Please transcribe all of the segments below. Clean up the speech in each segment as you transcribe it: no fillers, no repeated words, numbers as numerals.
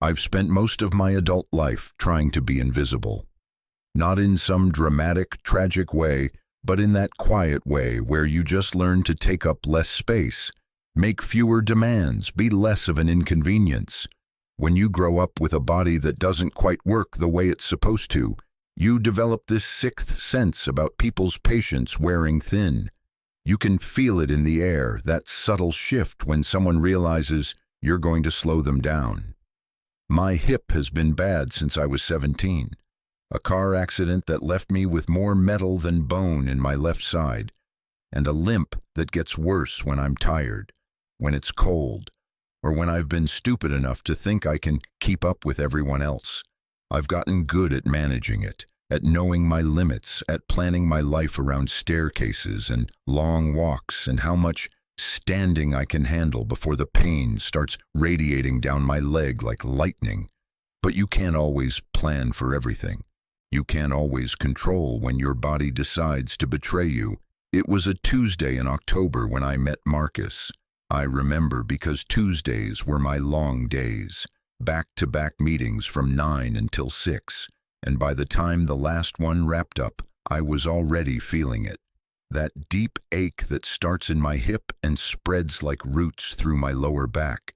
I've spent most of my adult life trying to be invisible. Not in some dramatic, tragic way, but in that quiet way where you just learn to take up less space, make fewer demands, be less of an inconvenience. When you grow up with a body that doesn't quite work the way it's supposed to, you develop this sixth sense about people's patience wearing thin. You can feel it in the air, that subtle shift when someone realizes you're going to slow them down. My hip has been bad since I was 17. A car accident that left me with more metal than bone in my left side, and a limp that gets worse when I'm tired, when it's cold, or when I've been stupid enough to think I can keep up with everyone else. I've gotten good at managing it, at knowing my limits, at planning my life around staircases and long walks and how much standing I can handle before the pain starts radiating down my leg like lightning. But you can't always plan for everything. You can't always control when your body decides to betray you. It was a Tuesday in October when I met Marcus. I remember because Tuesdays were my long days, back-to-back meetings from 9 until 6, and by the time the last one wrapped up, I was already feeling it. That deep ache that starts in my hip and spreads like roots through my lower back.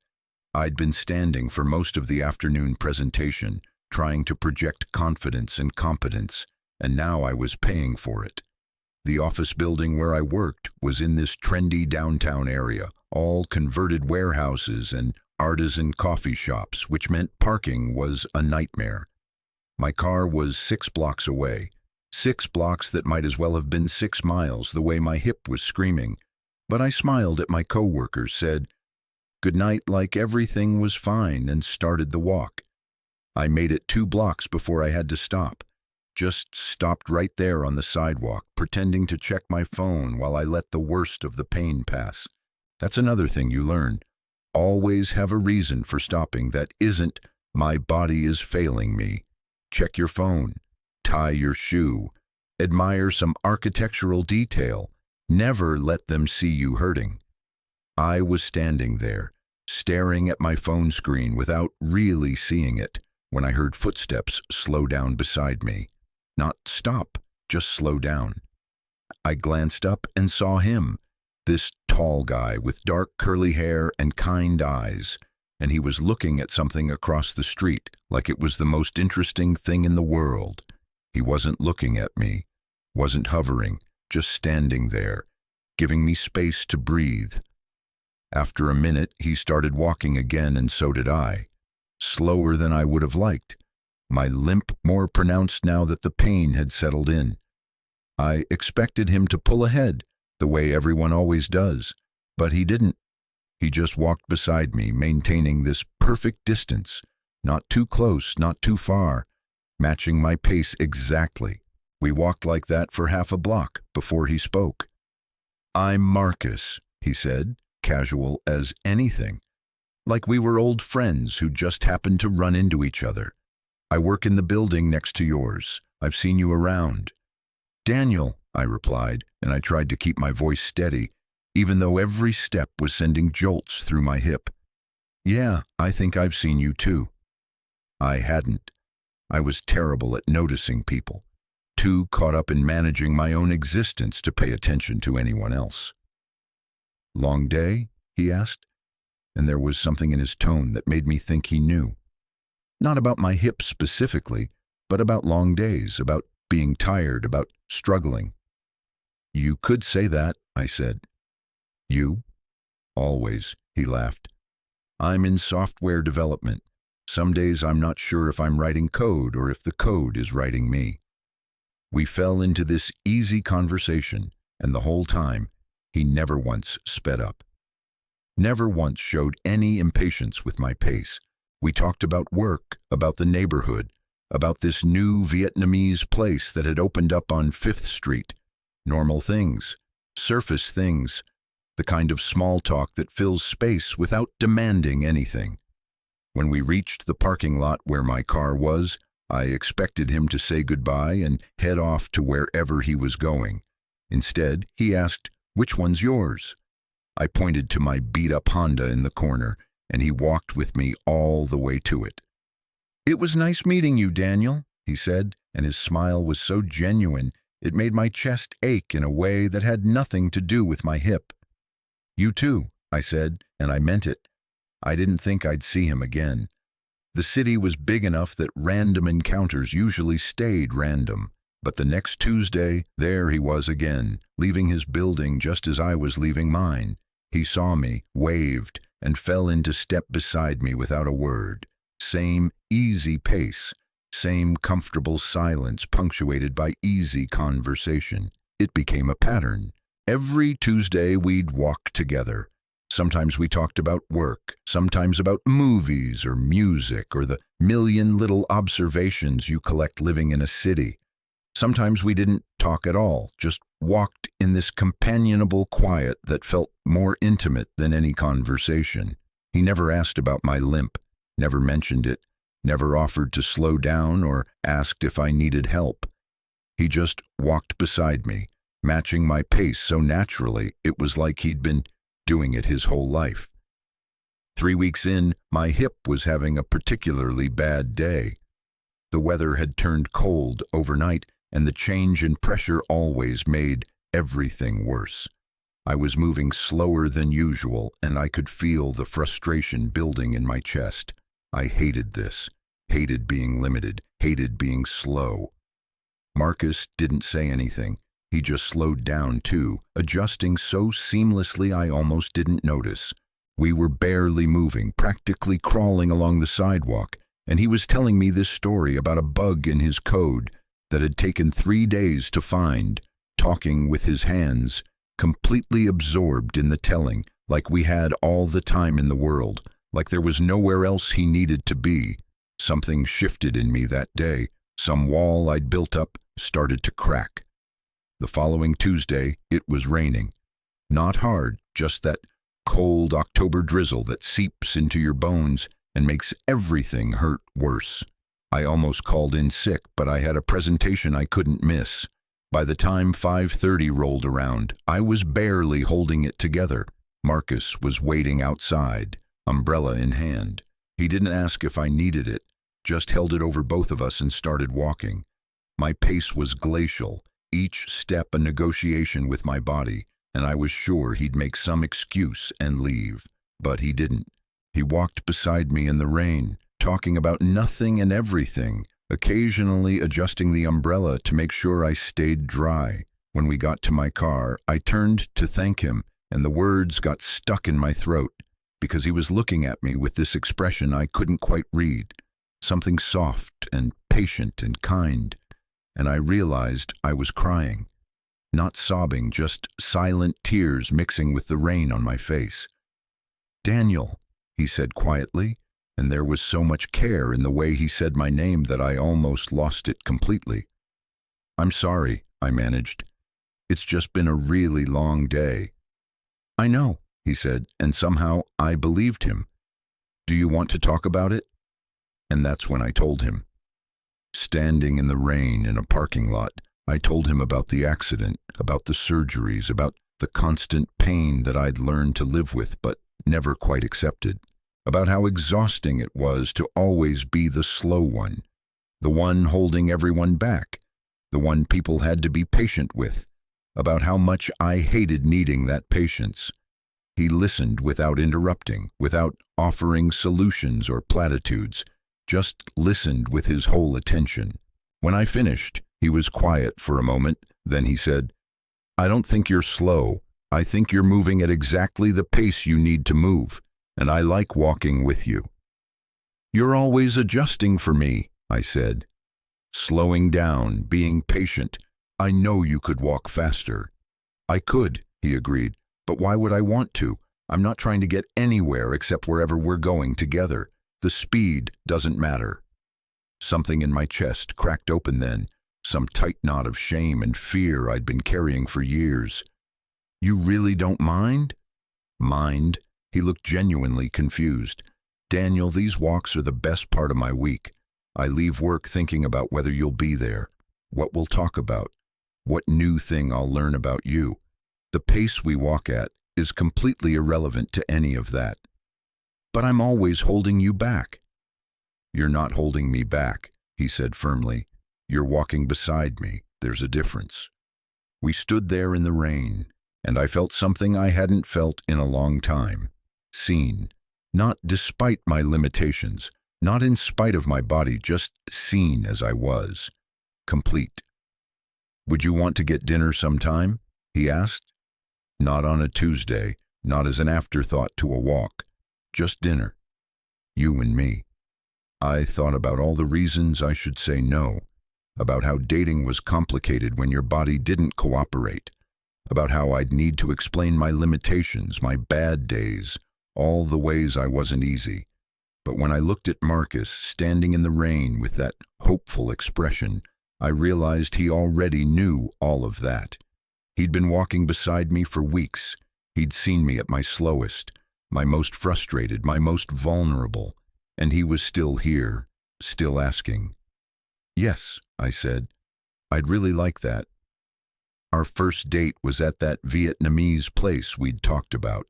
I'd been standing for most of the afternoon presentation, trying to project confidence and competence, and now I was paying for it. The office building where I worked was in this trendy downtown area, all converted warehouses and artisan coffee shops, which meant parking was a nightmare. My car was 6 blocks away, 6 blocks that might as well have been 6 miles the way my hip was screaming, but I smiled at my coworkers, said good night like everything was fine, and started the walk. I made it 2 blocks before I had to stop. Just stopped right there on the sidewalk, pretending to check my phone while I let the worst of the pain pass. That's another thing you learn. Always have a reason for stopping that isn't, my body is failing me. Check your phone. Tie your shoe. Admire some architectural detail. Never let them see you hurting. I was standing there, staring at my phone screen without really seeing it, when I heard footsteps slow down beside me. Not stop, just slow down. I glanced up and saw him, this tall guy with dark curly hair and kind eyes, and he was looking at something across the street like it was the most interesting thing in the world. He wasn't looking at me, wasn't hovering, just standing there, giving me space to breathe. After a minute, he started walking again, and so did I. Slower than I would have liked, my limp more pronounced now that the pain had settled in. I expected him to pull ahead, the way everyone always does, but he didn't. He just walked beside me, maintaining this perfect distance, not too close, not too far, matching my pace exactly. We walked like that for half a block before he spoke. "I'm Marcus," he said, casual as anything. Like we were old friends who just happened to run into each other. "I work in the building next to yours. I've seen you around." "Daniel," I replied, and I tried to keep my voice steady, even though every step was sending jolts through my hip. "Yeah, I think I've seen you too." I hadn't. I was terrible at noticing people, too caught up in managing my own existence to pay attention to anyone else. "Long day?" he asked, and there was something in his tone that made me think he knew. Not about my hips specifically, but about long days, about being tired, about struggling. "You could say that," I said. "You?" "Always," he laughed. "I'm in software development. Some days I'm not sure if I'm writing code or if the code is writing me." We fell into this easy conversation, and the whole time, he never once sped up. Never once showed any impatience with my pace. We talked about work, about the neighborhood, about this new Vietnamese place that had opened up on 5th Street. Normal things, surface things, the kind of small talk that fills space without demanding anything. When we reached the parking lot where my car was, I expected him to say goodbye and head off to wherever he was going. Instead, he asked, "Which one's yours?" I pointed to my beat-up Honda in the corner, and he walked with me all the way to it. "It was nice meeting you, Daniel," he said, and his smile was so genuine it made my chest ache in a way that had nothing to do with my hip. "You too," I said, and I meant it. I didn't think I'd see him again. The city was big enough that random encounters usually stayed random. But the next Tuesday, there he was again, leaving his building just as I was leaving mine. He saw me, waved, and fell into step beside me without a word. Same easy pace, same comfortable silence punctuated by easy conversation. It became a pattern. Every Tuesday we'd walk together. Sometimes we talked about work, sometimes about movies or music or the million little observations you collect living in a city. Sometimes we didn't talk at all, just walked in this companionable quiet that felt more intimate than any conversation. He never asked about my limp, never mentioned it, never offered to slow down or asked if I needed help. He just walked beside me, matching my pace so naturally it was like he'd been doing it his whole life. 3 weeks in, my hip was having a particularly bad day. The weather had turned cold overnight, and the change in pressure always made everything worse. I was moving slower than usual, and I could feel the frustration building in my chest. I hated this, hated being limited, hated being slow. Marcus didn't say anything. He just slowed down too, adjusting so seamlessly I almost didn't notice. We were barely moving, practically crawling along the sidewalk, and he was telling me this story about a bug in his code that had taken 3 days to find, talking with his hands, completely absorbed in the telling, like we had all the time in the world, like there was nowhere else he needed to be. Something shifted in me that day. Some wall I'd built up started to crack. The following Tuesday, it was raining. Not hard, just that cold October drizzle that seeps into your bones and makes everything hurt worse. I almost called in sick, but I had a presentation I couldn't miss. By the time 5:30 rolled around, I was barely holding it together. Marcus was waiting outside, umbrella in hand. He didn't ask if I needed it, just held it over both of us and started walking. My pace was glacial, each step a negotiation with my body, and I was sure he'd make some excuse and leave. But he didn't. He walked beside me in the rain, talking about nothing and everything, occasionally adjusting the umbrella to make sure I stayed dry. When we got to my car, I turned to thank him, and the words got stuck in my throat, because he was looking at me with this expression I couldn't quite read, something soft and patient and kind, and I realized I was crying. Not sobbing, just silent tears mixing with the rain on my face. "Daniel," he said quietly, and there was so much care in the way he said my name that I almost lost it completely. "I'm sorry," I managed. "It's just been a really long day." "I know," he said, and somehow I believed him. "Do you want to talk about it?" And that's when I told him. Standing in the rain in a parking lot, I told him about the accident, about the surgeries, about the constant pain that I'd learned to live with but never quite accepted, about how exhausting it was to always be the slow one, the one holding everyone back, the one people had to be patient with, about how much I hated needing that patience. He listened without interrupting, without offering solutions or platitudes, just listened with his whole attention. When I finished, he was quiet for a moment, then he said, "I don't think you're slow. I think you're moving at exactly the pace you need to move, and I like walking with you." "You're always adjusting for me," I said. "Slowing down, being patient. I know you could walk faster." "I could," he agreed, "but why would I want to? I'm not trying to get anywhere except wherever we're going together. The speed doesn't matter." Something in my chest cracked open then, some tight knot of shame and fear I'd been carrying for years. "You really don't mind?" "Mind?" He looked genuinely confused. "Daniel, these walks are the best part of my week. I leave work thinking about whether you'll be there, what we'll talk about, what new thing I'll learn about you. The pace we walk at is completely irrelevant to any of that." "But I'm always holding you back." "You're not holding me back," he said firmly. "You're walking beside me. There's a difference." We stood there in the rain, and I felt something I hadn't felt in a long time. Seen. Not despite my limitations, not in spite of my body, just seen as I was. Complete. "Would you want to get dinner sometime?" he asked. Not on a Tuesday, not as an afterthought to a walk. Just dinner. You and me. I thought about all the reasons I should say no, about how dating was complicated when your body didn't cooperate, about how I'd need to explain my limitations, my bad days, all the ways I wasn't easy. But when I looked at Marcus standing in the rain with that hopeful expression, I realized he already knew all of that. He'd been walking beside me for weeks. He'd seen me at my slowest, my most frustrated, my most vulnerable, and he was still here, still asking. "Yes," I said. "I'd really like that." Our first date was at that Vietnamese place we'd talked about.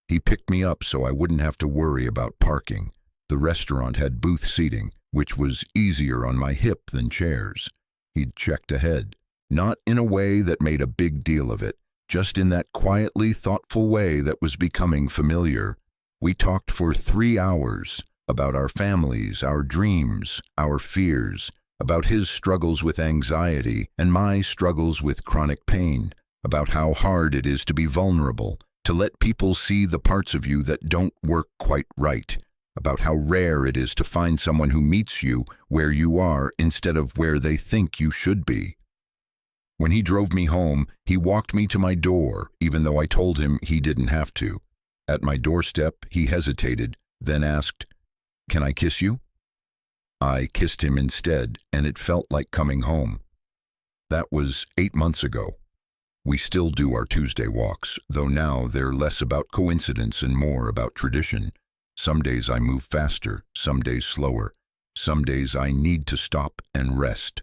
He picked me up so I wouldn't have to worry about parking. The restaurant had booth seating, which was easier on my hip than chairs. He'd checked ahead, not in a way that made a big deal of it, just in that quietly thoughtful way that was becoming familiar. We talked for 3 hours about our families, our dreams, our fears, about his struggles with anxiety and my struggles with chronic pain, about how hard it is to be vulnerable, to let people see the parts of you that don't work quite right, about how rare it is to find someone who meets you where you are instead of where they think you should be. When he drove me home, he walked me to my door, even though I told him he didn't have to. At my doorstep, he hesitated, then asked, "Can I kiss you?" I kissed him instead, and it felt like coming home. That was 8 months ago. We still do our Tuesday walks, though now they're less about coincidence and more about tradition. Some days I move faster, some days slower. Some days I need to stop and rest.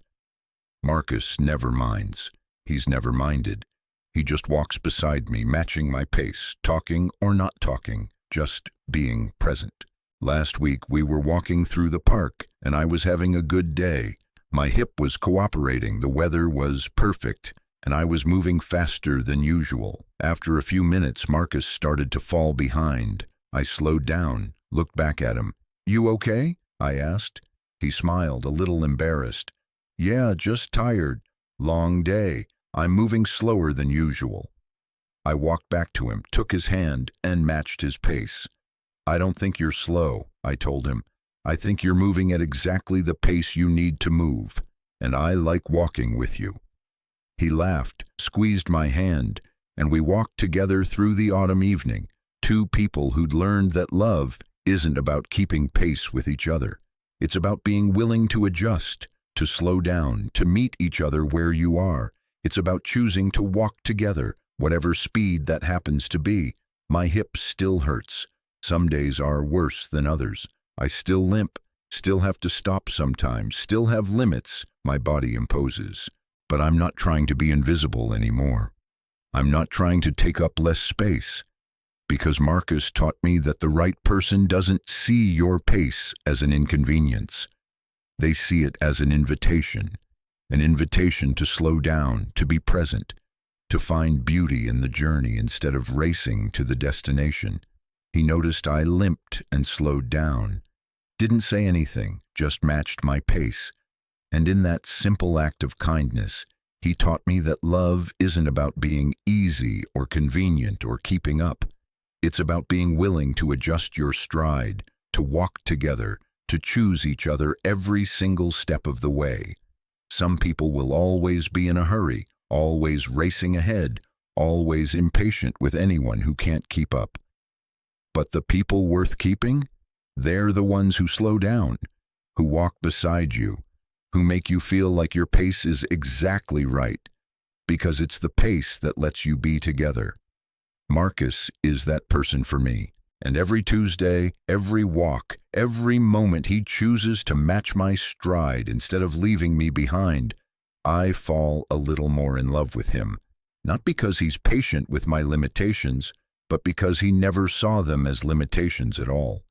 Marcus never minds. He's never minded. He just walks beside me, matching my pace, talking or not talking, just being present. Last week we were walking through the park, and I was having a good day. My hip was cooperating, the weather was perfect, and I was moving faster than usual. After a few minutes, Marcus started to fall behind. I slowed down, looked back at him. "You okay?" I asked. He smiled, a little embarrassed. "Yeah, just tired. Long day. I'm moving slower than usual." I walked back to him, took his hand, and matched his pace. "I don't think you're slow," I told him. "I think you're moving at exactly the pace you need to move, and I like walking with you." He laughed, squeezed my hand, and we walked together through the autumn evening, two people who'd learned that love isn't about keeping pace with each other. It's about being willing to adjust, to slow down, to meet each other where you are. It's about choosing to walk together, whatever speed that happens to be. My hip still hurts. Some days are worse than others. I still limp, still have to stop sometimes, still have limits my body imposes. But I'm not trying to be invisible anymore. I'm not trying to take up less space. Because Marcus taught me that the right person doesn't see your pace as an inconvenience. They see it as an invitation to slow down, to be present, to find beauty in the journey instead of racing to the destination. He noticed I limped and slowed down. Didn't say anything, just matched my pace. And in that simple act of kindness, he taught me that love isn't about being easy or convenient or keeping up. It's about being willing to adjust your stride, to walk together, to choose each other every single step of the way. Some people will always be in a hurry, always racing ahead, always impatient with anyone who can't keep up. But the people worth keeping? They're the ones who slow down, who walk beside you, who make you feel like your pace is exactly right, because it's the pace that lets you be together. Marcus is that person for me, and every Tuesday, every walk, every moment he chooses to match my stride instead of leaving me behind, I fall a little more in love with him, not because he's patient with my limitations, but because he never saw them as limitations at all,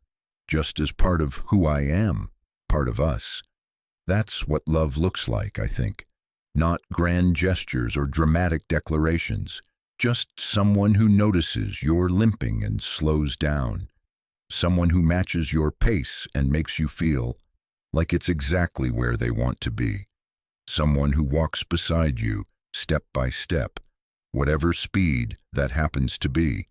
just as part of who I am, part of us. That's what love looks like, I think. Not grand gestures or dramatic declarations, just someone who notices you're limping and slows down. Someone who matches your pace and makes you feel like it's exactly where they want to be. Someone who walks beside you, step by step, whatever speed that happens to be.